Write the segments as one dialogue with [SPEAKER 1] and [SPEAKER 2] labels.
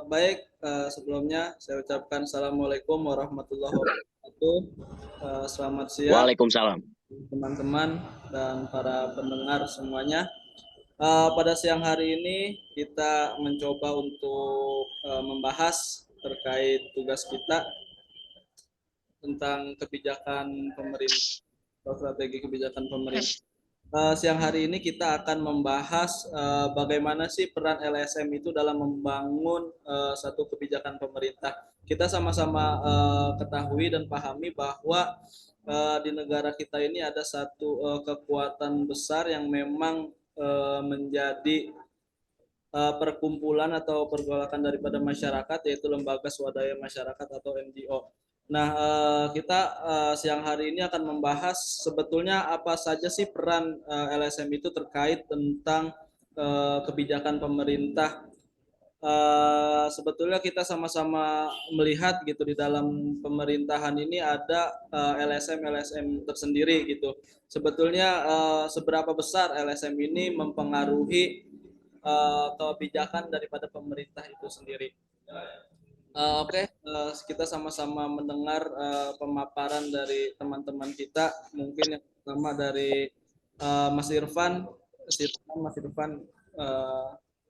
[SPEAKER 1] Baik, sebelumnya saya ucapkan Assalamualaikum warahmatullahi wabarakatuh. Selamat siang
[SPEAKER 2] Waalaikumsalam.
[SPEAKER 1] teman-teman dan para pendengar semuanya. Pada siang hari ini kita mencoba untuk membahas terkait tugas kita tentang kebijakan pemerintah atau strategi kebijakan pemerintah. Siang hari ini kita akan membahas bagaimana sih peran LSM itu dalam membangun satu kebijakan pemerintah. Kita sama-sama ketahui dan pahami bahwa di negara kita ini ada satu kekuatan besar yang memang menjadi perkumpulan atau pergolakan daripada masyarakat, yaitu lembaga swadaya masyarakat atau NGO. Nah, kita siang hari ini akan membahas sebetulnya apa saja sih peran LSM itu terkait tentang kebijakan pemerintah. Sebetulnya kita sama-sama melihat gitu di dalam pemerintahan ini ada LSM tersendiri gitu. Sebetulnya seberapa besar LSM ini mempengaruhi kebijakan daripada pemerintah itu sendiri. Oke, kita sama-sama mendengar pemaparan dari teman-teman kita. Mungkin yang pertama dari Mas Irfan. Mas Irfan,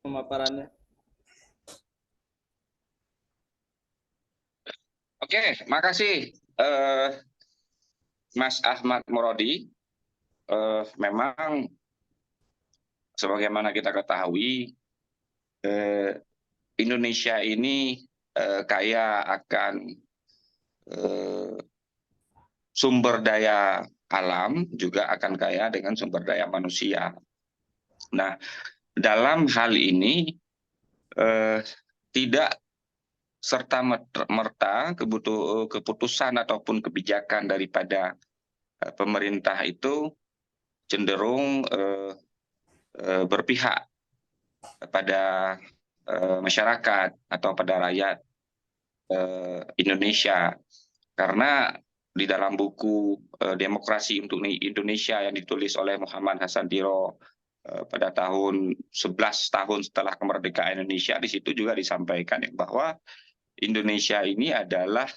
[SPEAKER 1] pemaparannya.
[SPEAKER 3] Oke, makasih Mas Ahmad Muradi. Memang sebagaimana kita ketahui, Indonesia ini kaya akan sumber daya alam, juga akan kaya dengan sumber daya manusia. Nah, dalam hal ini tidak serta-merta keputusan ataupun kebijakan daripada pemerintah itu cenderung berpihak pada masyarakat atau pada rakyat Indonesia, karena di dalam buku Demokrasi untuk Indonesia yang ditulis oleh Muhammad Hasantiro pada tahun 11 tahun setelah kemerdekaan Indonesia, di situ juga disampaikan bahwa Indonesia ini adalah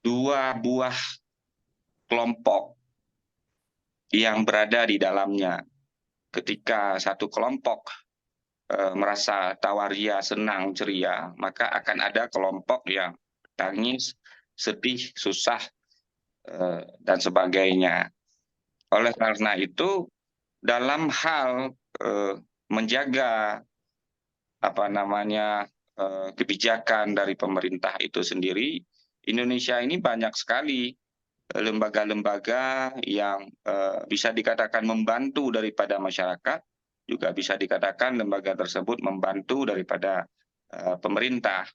[SPEAKER 3] dua buah kelompok yang berada di dalamnya. Ketika satu kelompok merasa tawaria, senang, ceria, maka akan ada kelompok yang tangis, sedih, susah, dan sebagainya. Oleh karena itu, dalam hal menjaga kebijakan dari pemerintah itu sendiri, Indonesia ini banyak sekali lembaga-lembaga yang bisa dikatakan membantu daripada masyarakat, juga bisa dikatakan lembaga tersebut membantu daripada pemerintah.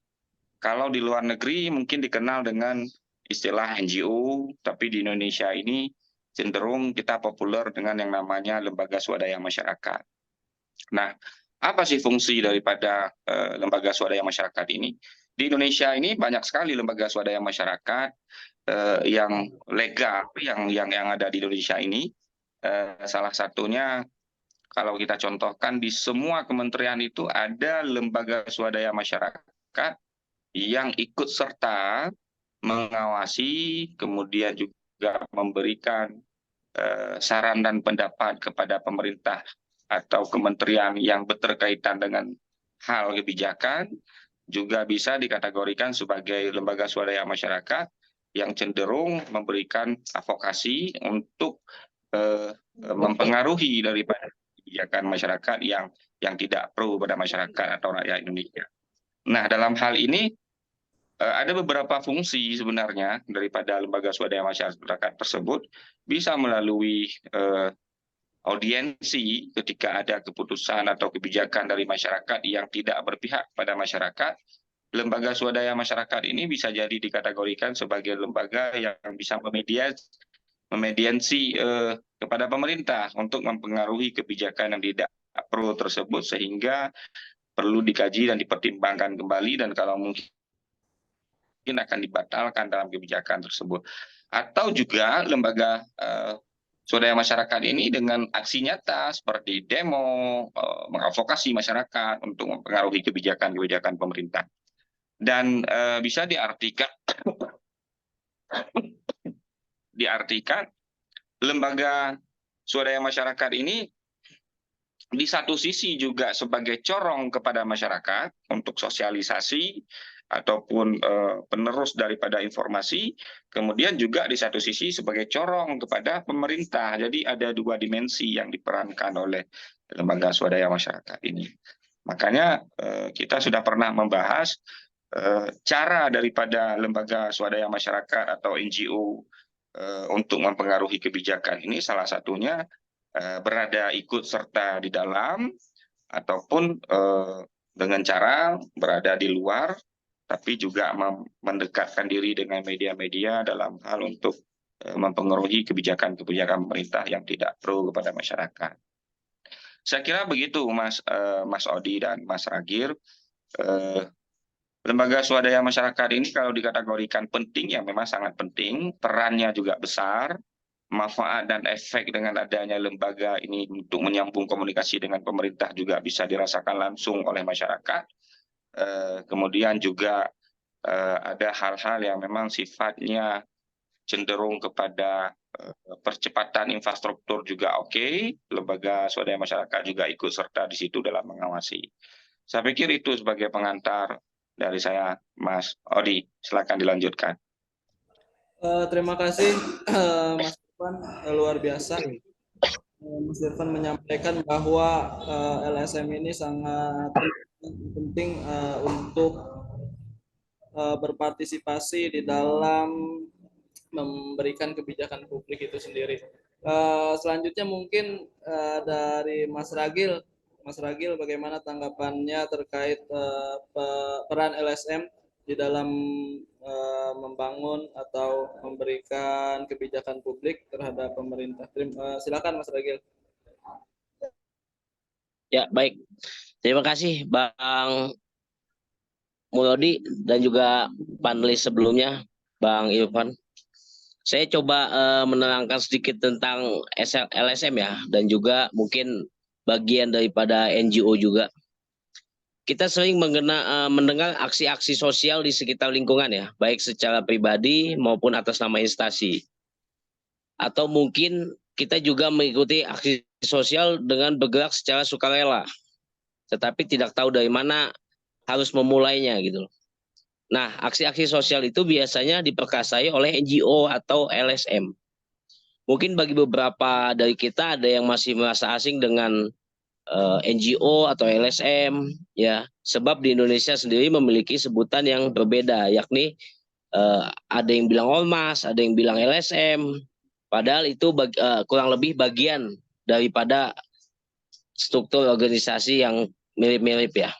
[SPEAKER 3] Kalau di luar negeri mungkin dikenal dengan istilah NGO, tapi di Indonesia ini cenderung kita populer dengan yang namanya lembaga swadaya masyarakat. Nah, apa sih fungsi daripada lembaga swadaya masyarakat ini? Di Indonesia ini banyak sekali lembaga swadaya masyarakat yang legal yang ada di Indonesia ini. Salah satunya, kalau kita contohkan, di semua kementerian itu ada lembaga swadaya masyarakat yang ikut serta mengawasi, kemudian juga memberikan saran dan pendapat kepada pemerintah atau kementerian yang berkaitan dengan hal kebijakan. Juga bisa dikategorikan sebagai lembaga swadaya masyarakat yang cenderung memberikan advokasi untuk mempengaruhi daripada kebijakan masyarakat yang tidak pro pada masyarakat atau rakyat Indonesia. Nah, dalam hal ini ada beberapa fungsi sebenarnya daripada lembaga swadaya masyarakat tersebut. Bisa melalui audiensi ketika ada keputusan atau kebijakan dari masyarakat yang tidak berpihak pada masyarakat. Lembaga swadaya masyarakat ini bisa jadi dikategorikan sebagai lembaga yang bisa memediasi kepada pemerintah untuk mempengaruhi kebijakan yang tidak pro tersebut, sehingga perlu dikaji dan dipertimbangkan kembali, dan kalau mungkin akan dibatalkan dalam kebijakan tersebut. Atau juga lembaga swadaya masyarakat ini dengan aksi nyata seperti demo, mengadvokasi masyarakat untuk mempengaruhi kebijakan-kebijakan pemerintah. Dan bisa diartikan lembaga swadaya masyarakat ini di satu sisi juga sebagai corong kepada masyarakat untuk sosialisasi ataupun penerus daripada informasi, kemudian juga di satu sisi sebagai corong kepada pemerintah. Jadi ada dua dimensi yang diperankan oleh lembaga swadaya masyarakat ini. Makanya kita sudah pernah membahas cara daripada lembaga swadaya masyarakat atau NGO untuk mempengaruhi kebijakan ini, salah satunya berada ikut serta di dalam ataupun dengan cara berada di luar, tapi juga mendekatkan diri dengan media-media dalam hal untuk mempengaruhi kebijakan-kebijakan pemerintah yang tidak pro kepada masyarakat. Saya kira begitu, Mas Odi dan Mas Ragil. Lembaga swadaya masyarakat ini kalau dikategorikan penting, ya memang sangat penting, perannya juga besar, manfaat dan efek dengan adanya lembaga ini untuk menyambung komunikasi dengan pemerintah juga bisa dirasakan langsung oleh masyarakat. Kemudian juga ada hal-hal yang memang sifatnya cenderung kepada percepatan infrastruktur juga oke. Lembaga swadaya masyarakat juga ikut serta di situ dalam mengawasi. Saya pikir itu sebagai pengantar dari saya, Mas Odi. Silakan dilanjutkan.
[SPEAKER 1] Terima kasih Mas Irfan, luar biasa. Mas Irfan menyampaikan bahwa LSM ini sangat penting untuk berpartisipasi di dalam memberikan kebijakan publik itu sendiri. Selanjutnya mungkin dari Mas Ragil. Mas Ragil, bagaimana tanggapannya terkait peran LSM di dalam membangun atau memberikan kebijakan publik terhadap pemerintah? Silakan Mas Ragil.
[SPEAKER 2] Ya, baik. Terima kasih Bang Mulodi dan juga panelis sebelumnya, Bang Irfan. Saya coba menerangkan sedikit tentang LSM ya, dan juga mungkin bagian daripada NGO juga. Kita sering mendengar aksi-aksi sosial di sekitar lingkungan ya, baik secara pribadi maupun atas nama instansi. Atau mungkin kita juga mengikuti aksi sosial dengan bergerak secara sukarela, tetapi tidak tahu dari mana harus memulainya gitu. Nah, aksi-aksi sosial itu biasanya diperkasai oleh NGO atau LSM. Mungkin bagi beberapa dari kita ada yang masih merasa asing dengan NGO atau LSM, ya, sebab di Indonesia sendiri memiliki sebutan yang berbeda, yakni ada yang bilang ormas, ada yang bilang LSM, padahal itu kurang lebih bagian daripada struktur organisasi yang mirip-mirip ya.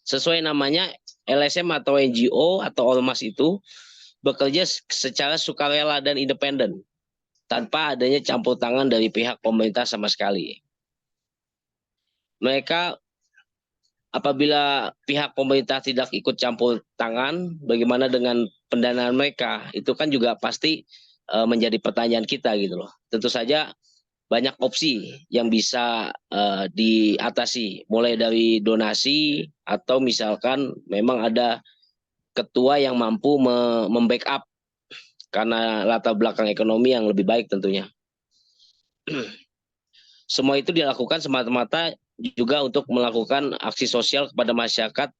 [SPEAKER 2] Sesuai namanya, LSM atau NGO atau ormas itu bekerja secara sukarela dan independen tanpa adanya campur tangan dari pihak pemerintah sama sekali. Mereka apabila pihak pemerintah tidak ikut campur tangan, bagaimana dengan pendanaan mereka? Itu kan juga pasti menjadi pertanyaan kita gitu loh. Tentu saja banyak opsi yang bisa diatasi, mulai dari donasi atau misalkan memang ada ketua yang mampu membackup karena latar belakang ekonomi yang lebih baik tentunya. Semua itu dilakukan semata-mata juga untuk melakukan aksi sosial kepada masyarakat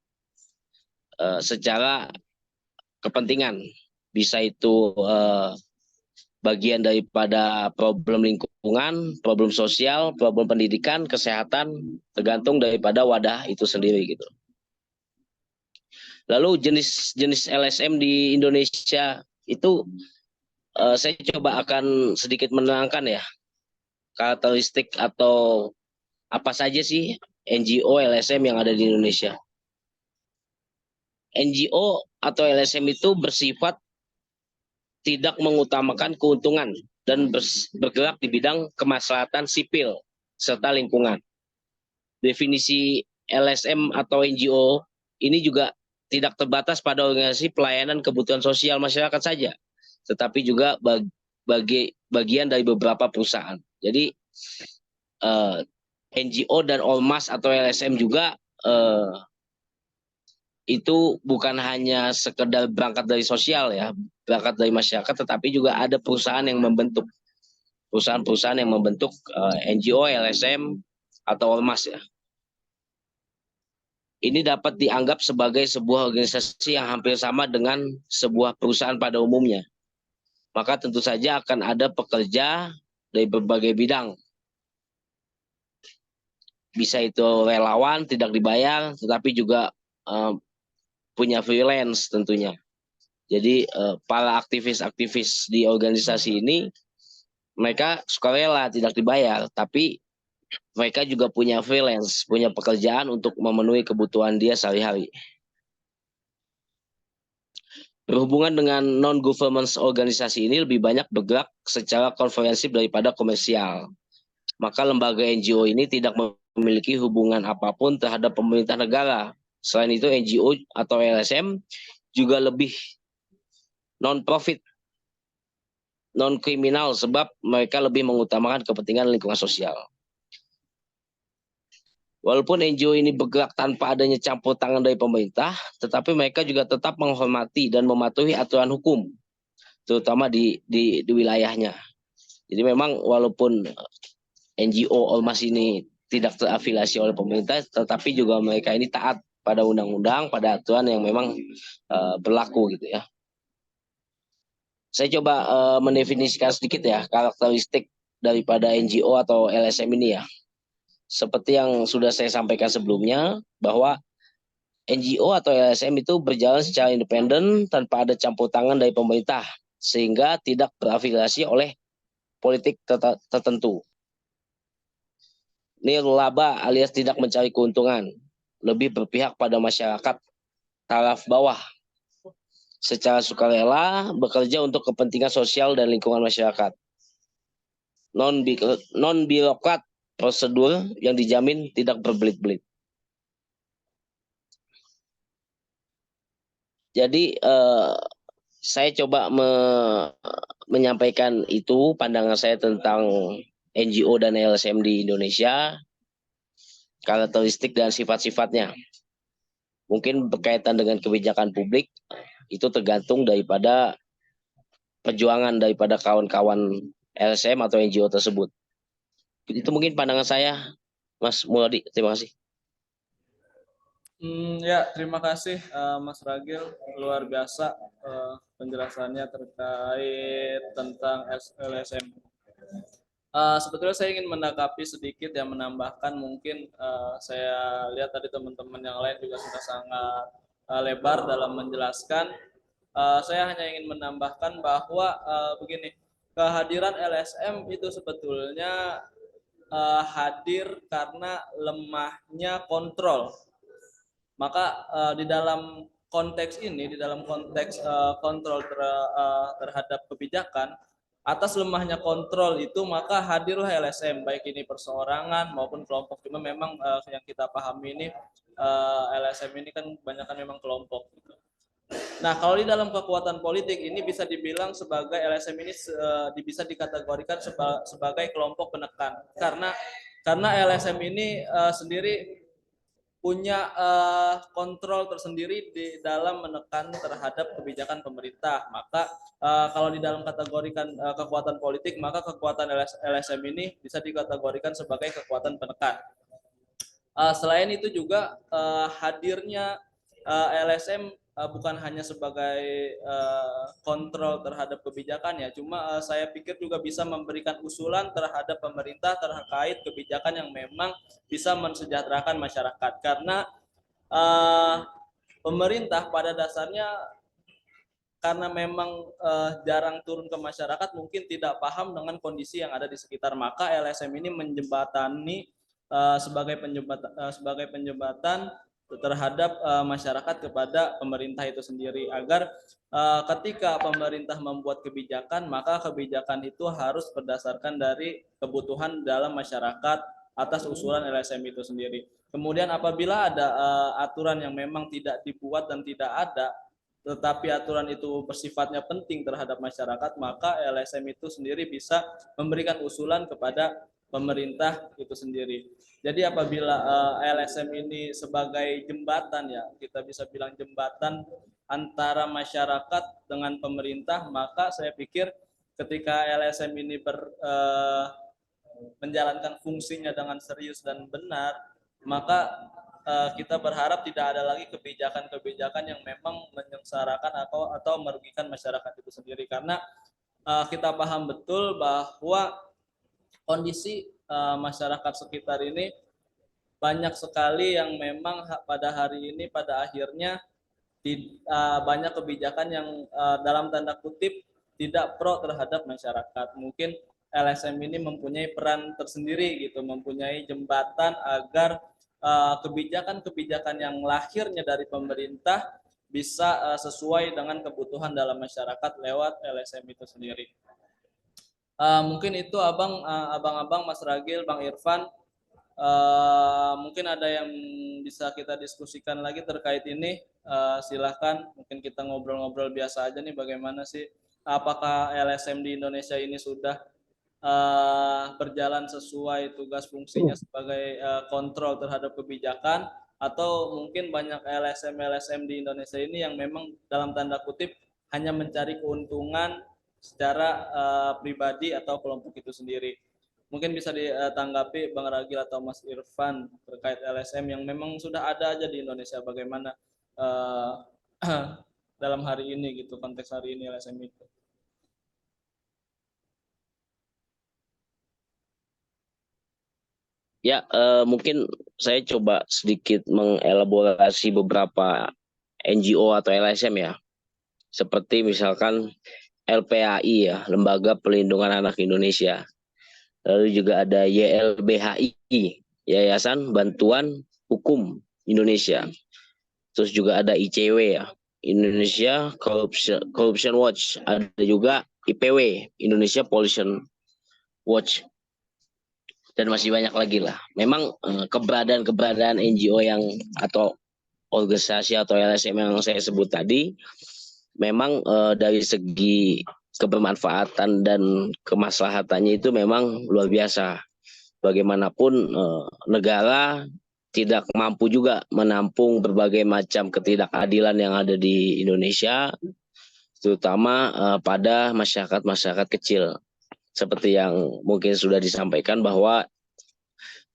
[SPEAKER 2] secara kepentingan. Bisa itu bagian daripada problem lingkungan, problem sosial, problem pendidikan, kesehatan, tergantung daripada wadah itu sendiri gitu. Lalu jenis LSM di Indonesia itu saya coba akan sedikit menerangkan ya, karakteristik atau apa saja sih NGO LSM yang ada di Indonesia. NGO atau LSM itu bersifat tidak mengutamakan keuntungan dan bergerak di bidang kemaslahatan sipil serta lingkungan. Definisi LSM atau NGO ini juga tidak terbatas pada organisasi pelayanan kebutuhan sosial masyarakat saja, tetapi juga bagian dari beberapa perusahaan. Jadi NGO dan ormas atau LSM juga itu bukan hanya sekedar berangkat dari sosial ya, berangkat dari masyarakat, tetapi juga ada perusahaan yang membentuk perusahaan-perusahaan yang membentuk NGO, LSM atau ormas ya. Ini dapat dianggap sebagai sebuah organisasi yang hampir sama dengan sebuah perusahaan pada umumnya. Maka tentu saja akan ada pekerja dari berbagai bidang. Bisa itu relawan, tidak dibayar, tetapi juga punya freelance tentunya. Jadi para aktivis-aktivis di organisasi ini, mereka sukarela tidak dibayar, tapi mereka juga punya freelance, punya pekerjaan untuk memenuhi kebutuhan dia sehari-hari. Berhubungan dengan non-government organisasi ini lebih banyak bergerak secara konferensif daripada komersial. Maka lembaga NGO ini tidak memiliki hubungan apapun terhadap pemerintah negara. Selain itu NGO atau LSM juga lebih non-profit, non-kriminal sebab mereka lebih mengutamakan kepentingan lingkungan sosial. Walaupun NGO ini bergerak tanpa adanya campur tangan dari pemerintah, tetapi mereka juga tetap menghormati dan mematuhi aturan hukum, terutama di wilayahnya. Jadi memang walaupun NGO ormas ini tidak terafiliasi oleh pemerintah, tetapi juga mereka ini taat pada undang-undang, pada aturan yang memang berlaku gitu ya. Saya coba mendefinisikan sedikit ya karakteristik daripada NGO atau LSM ini ya. Seperti yang sudah saya sampaikan sebelumnya, bahwa NGO atau LSM itu berjalan secara independen tanpa ada campur tangan dari pemerintah, sehingga tidak terafiliasi oleh politik tertentu. Nirlaba alias tidak mencari keuntungan, lebih berpihak pada masyarakat taraf bawah, secara sukarela bekerja untuk kepentingan sosial dan lingkungan masyarakat. Non-birokrat, prosedur yang dijamin tidak berbelit-belit. Jadi saya coba menyampaikan itu pandangan saya tentang NGO dan LSM di Indonesia, karakteristik dan sifat-sifatnya. Mungkin berkaitan dengan kebijakan publik, itu tergantung daripada perjuangan daripada kawan-kawan LSM atau NGO tersebut. Itu mungkin pandangan saya, Mas Muladi. Terima kasih.
[SPEAKER 1] Ya, terima kasih Mas Ragil, luar biasa penjelasannya terkait tentang LSM. Sebetulnya saya ingin menanggapi sedikit ya, menambahkan mungkin saya lihat tadi teman-teman yang lain juga sudah sangat lebar dalam menjelaskan. Saya hanya ingin menambahkan bahwa begini, kehadiran LSM itu sebetulnya hadir karena lemahnya kontrol. Maka di dalam konteks ini, di dalam konteks kontrol terhadap kebijakan, atas lemahnya kontrol itu maka hadirlah LSM, baik ini perseorangan maupun kelompok. Cuma memang yang kita pahami ini LSM ini kan kebanyakan memang kelompok. Nah, kalau di dalam kekuatan politik ini bisa dibilang sebagai LSM ini bisa dikategorikan sebagai kelompok penekan, karena LSM ini sendiri punya kontrol tersendiri di dalam menekan terhadap kebijakan pemerintah. Maka kalau di dalam kategorikan kekuatan politik, maka kekuatan LSM ini bisa dikategorikan sebagai kekuatan penekan. Selain itu juga hadirnya LSM bukan hanya sebagai kontrol terhadap kebijakan ya, cuma saya pikir juga bisa memberikan usulan terhadap pemerintah terkait kebijakan yang memang bisa mensejahterakan masyarakat, karena pemerintah pada dasarnya karena memang jarang turun ke masyarakat, mungkin tidak paham dengan kondisi yang ada di sekitar, maka LSM ini menjembatani sebagai penjembatan terhadap masyarakat kepada pemerintah itu sendiri, agar ketika pemerintah membuat kebijakan, maka kebijakan itu harus berdasarkan dari kebutuhan dalam masyarakat atas usulan LSM itu sendiri. Kemudian apabila ada aturan yang memang tidak dibuat dan tidak ada, tetapi aturan itu bersifatnya penting terhadap masyarakat, maka LSM itu sendiri bisa memberikan usulan kepada pemerintah itu sendiri. Jadi apabila LSM ini sebagai jembatan, ya kita bisa bilang jembatan antara masyarakat dengan pemerintah, maka saya pikir ketika LSM ini menjalankan fungsinya dengan serius dan benar, maka kita berharap tidak ada lagi kebijakan-kebijakan yang memang menyengsarakan atau merugikan masyarakat itu sendiri, karena kita paham betul bahwa kondisi masyarakat sekitar ini banyak sekali yang memang pada hari ini pada akhirnya banyak kebijakan yang dalam tanda kutip tidak pro terhadap masyarakat. Mungkin LSM ini mempunyai peran tersendiri gitu, mempunyai jembatan agar kebijakan-kebijakan yang lahirnya dari pemerintah bisa sesuai dengan kebutuhan dalam masyarakat lewat LSM itu sendiri. Mungkin itu abang-abang, Mas Ragil, Bang Irfan. Mungkin ada yang bisa kita diskusikan lagi terkait ini. Silahkan, mungkin kita ngobrol-ngobrol biasa aja nih, bagaimana sih apakah LSM di Indonesia ini sudah berjalan sesuai tugas fungsinya sebagai kontrol terhadap kebijakan, atau mungkin banyak LSM di Indonesia ini yang memang dalam tanda kutip hanya mencari keuntungan secara pribadi atau kelompok itu sendiri. Mungkin bisa ditanggapi Bang Ragil atau Mas Irfan terkait LSM yang memang sudah ada aja di Indonesia, bagaimana dalam hari ini gitu, konteks hari ini LSM itu.
[SPEAKER 2] Ya, mungkin saya coba sedikit mengelaborasi beberapa NGO atau LSM ya. Seperti misalkan LPAI ya, Lembaga Pelindungan Anak Indonesia. Lalu juga ada YLBHI, Yayasan Bantuan Hukum Indonesia. Terus juga ada ICW ya, Indonesia Corruption Watch. Ada juga IPW, Indonesia Pollution Watch. Dan masih banyak lagi lah. Memang keberadaan NGO yang atau organisasi atau LSM yang saya sebut tadi, memang dari segi kebermanfaatan dan kemaslahatannya itu memang luar biasa. Bagaimanapun negara tidak mampu juga menampung berbagai macam ketidakadilan yang ada di Indonesia, terutama pada masyarakat kecil. Seperti yang mungkin sudah disampaikan bahwa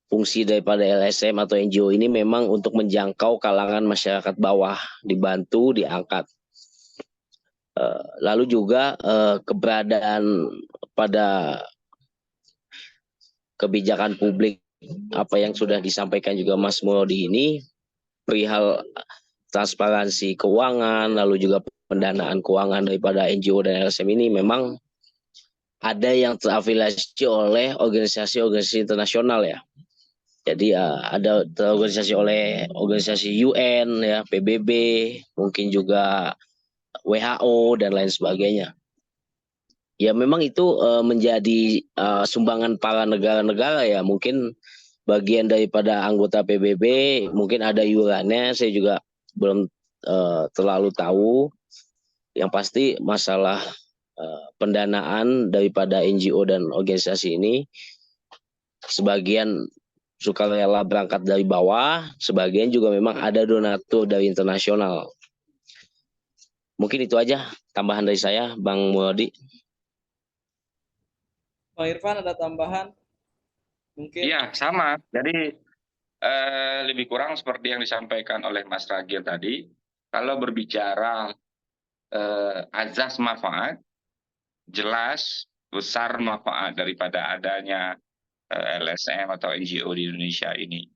[SPEAKER 2] fungsi daripada LSM atau NGO ini memang untuk menjangkau kalangan masyarakat bawah, dibantu, diangkat. Lalu juga keberadaan pada kebijakan publik apa yang sudah disampaikan juga Mas Mulodi ini perihal transparansi keuangan, lalu juga pendanaan keuangan daripada NGO dan LSM ini memang ada yang terafiliasi oleh organisasi-organisasi internasional ya. Jadi ada terorganisasi oleh organisasi UN ya, PBB, mungkin juga WHO dan lain sebagainya. Ya memang itu menjadi sumbangan para negara-negara ya, mungkin bagian daripada anggota PBB, mungkin ada iurannya, saya juga belum terlalu tahu. Yang pasti masalah pendanaan daripada NGO dan organisasi ini sebagian sukarela berangkat dari bawah, sebagian juga memang ada donatur dari internasional. Mungkin itu aja tambahan dari saya, Bang Mulodi.
[SPEAKER 1] Bang Irfan ada tambahan? Mungkin.
[SPEAKER 3] Iya, sama. Jadi lebih kurang seperti yang disampaikan oleh Mas Ragil tadi. Kalau berbicara azas manfaat, jelas besar manfaat daripada adanya LSM atau NGO di Indonesia ini.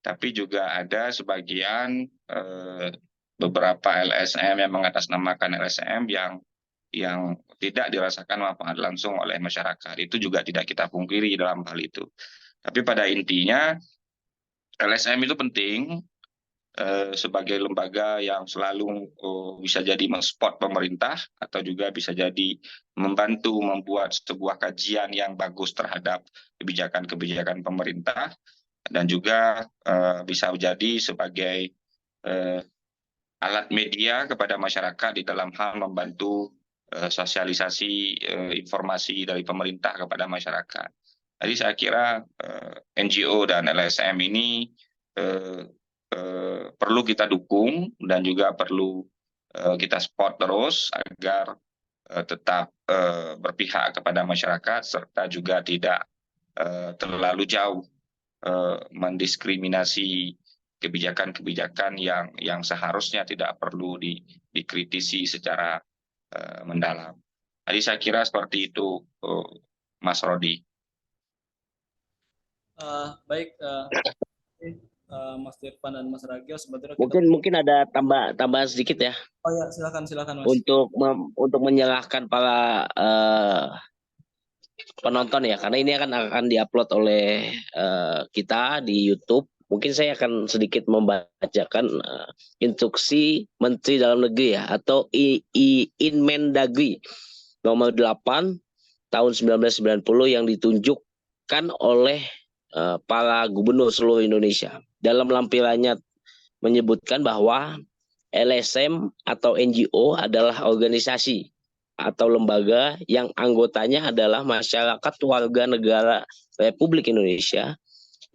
[SPEAKER 3] Tapi juga ada sebagian beberapa LSM yang mengatasnamakan LSM yang tidak dirasakan manfaat langsung oleh masyarakat. Itu juga tidak kita pungkiri dalam hal itu. Tapi pada intinya LSM itu penting sebagai lembaga yang selalu bisa jadi mensupport pemerintah atau juga bisa jadi membantu membuat sebuah kajian yang bagus terhadap kebijakan-kebijakan pemerintah, dan juga bisa jadi sebagai alat media kepada masyarakat di dalam hal membantu sosialisasi informasi dari pemerintah kepada masyarakat. Jadi saya kira NGO dan LSM ini perlu kita dukung dan juga perlu kita support terus agar tetap berpihak kepada masyarakat serta juga tidak terlalu jauh mendiskriminasi kebijakan-kebijakan yang seharusnya tidak perlu dikritisi secara mendalam. Jadi saya kira seperti itu, Mas Rodi.
[SPEAKER 1] Baik, Mas Irfan dan Mas Ragil, sebetulnya
[SPEAKER 2] Mungkin ada tambahan sedikit ya.
[SPEAKER 1] Oh ya, silakan Mas.
[SPEAKER 2] Untuk menyalahkan para penonton ya, karena ini akan diupload oleh kita di YouTube. Mungkin saya akan sedikit membacakan instruksi Menteri Dalam Negeri ya, atau Inmendagri nomor 8 tahun 1990 yang ditunjukkan oleh para gubernur seluruh Indonesia. Dalam lampirannya menyebutkan bahwa LSM atau NGO adalah organisasi atau lembaga yang anggotanya adalah masyarakat warga negara Republik Indonesia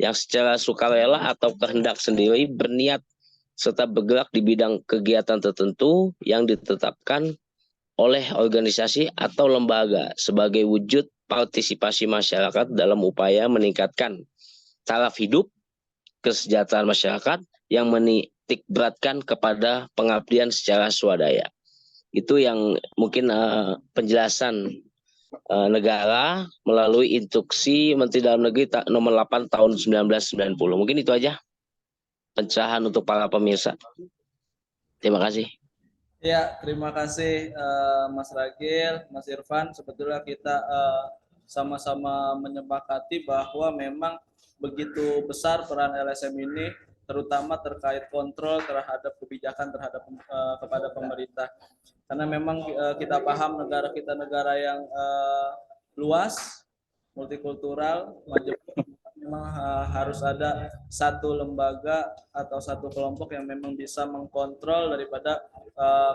[SPEAKER 2] yang secara sukarela atau kehendak sendiri berniat serta bergerak di bidang kegiatan tertentu yang ditetapkan oleh organisasi atau lembaga sebagai wujud partisipasi masyarakat dalam upaya meningkatkan taraf hidup, kesejahteraan masyarakat yang menitik beratkan kepada pengabdian secara swadaya. Itu yang mungkin penjelasan negara melalui instruksi Menteri Dalam Negeri nomor 8 tahun 1990. Mungkin itu aja pencerahan untuk para pemirsa. Terima kasih.
[SPEAKER 1] Ya, terima kasih Mas Ragil, Mas Irfan. Sebetulnya kita sama-sama menyepakati bahwa memang begitu besar peran LSM ini, terutama terkait kontrol terhadap kebijakan kepada pemerintah. Karena memang kita paham negara kita negara yang luas, multikultural, memang harus ada satu lembaga atau satu kelompok yang memang bisa mengkontrol daripada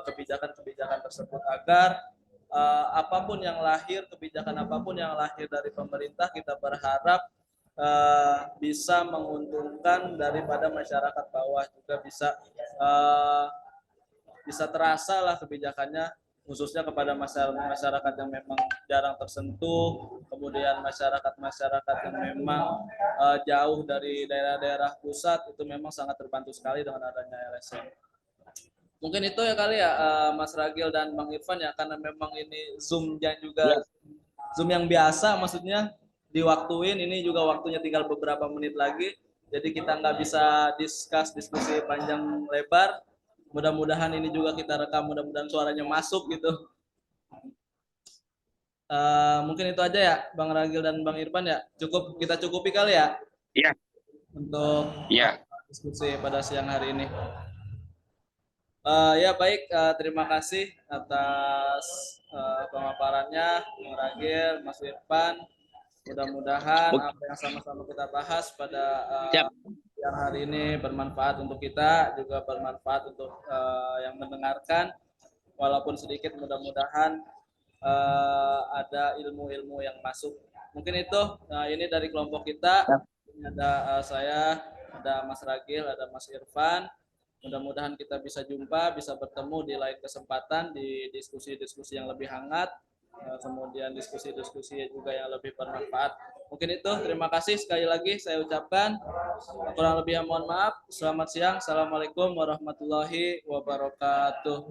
[SPEAKER 1] kebijakan-kebijakan tersebut agar apapun yang lahir, kebijakan apapun yang lahir dari pemerintah, kita berharap bisa menguntungkan daripada masyarakat bawah, juga bisa terasa lah kebijakannya, khususnya kepada masyarakat yang memang jarang tersentuh, kemudian masyarakat yang memang jauh dari daerah-daerah pusat, itu memang sangat terbantu sekali dengan adanya LSM. Mungkin itu ya kali ya Mas Ragil dan Bang Irfan ya, karena memang ini Zoom-nya juga Zoom yang biasa, maksudnya diwaktuin, ini juga waktunya tinggal beberapa menit lagi, jadi kita nggak bisa diskusi panjang lebar. Mudah-mudahan ini juga kita rekam, mudah-mudahan suaranya masuk gitu. Mungkin itu aja ya Bang Ragil dan Bang Irfan ya. Kita cukupi kali ya.
[SPEAKER 3] Iya.
[SPEAKER 1] Untuk diskusi pada siang hari ini. Ya baik, terima kasih atas pemaparannya Bang Ragil, Mas Irfan. Mudah-mudahan apa yang sama-sama kita bahas pada yang hari ini bermanfaat untuk kita, juga bermanfaat untuk yang mendengarkan, walaupun sedikit, mudah-mudahan ada ilmu-ilmu yang masuk. Mungkin itu, ini dari kelompok kita, ada saya, ada Mas Ragil, ada Mas Irfan. Mudah-mudahan kita bisa jumpa, bisa bertemu di lain kesempatan, di diskusi-diskusi yang lebih hangat, kemudian diskusi-diskusi juga yang lebih bermanfaat. Mungkin itu, terima kasih sekali lagi saya ucapkan. Kurang lebih mohon maaf. Selamat siang. Assalamualaikum warahmatullahi wabarakatuh.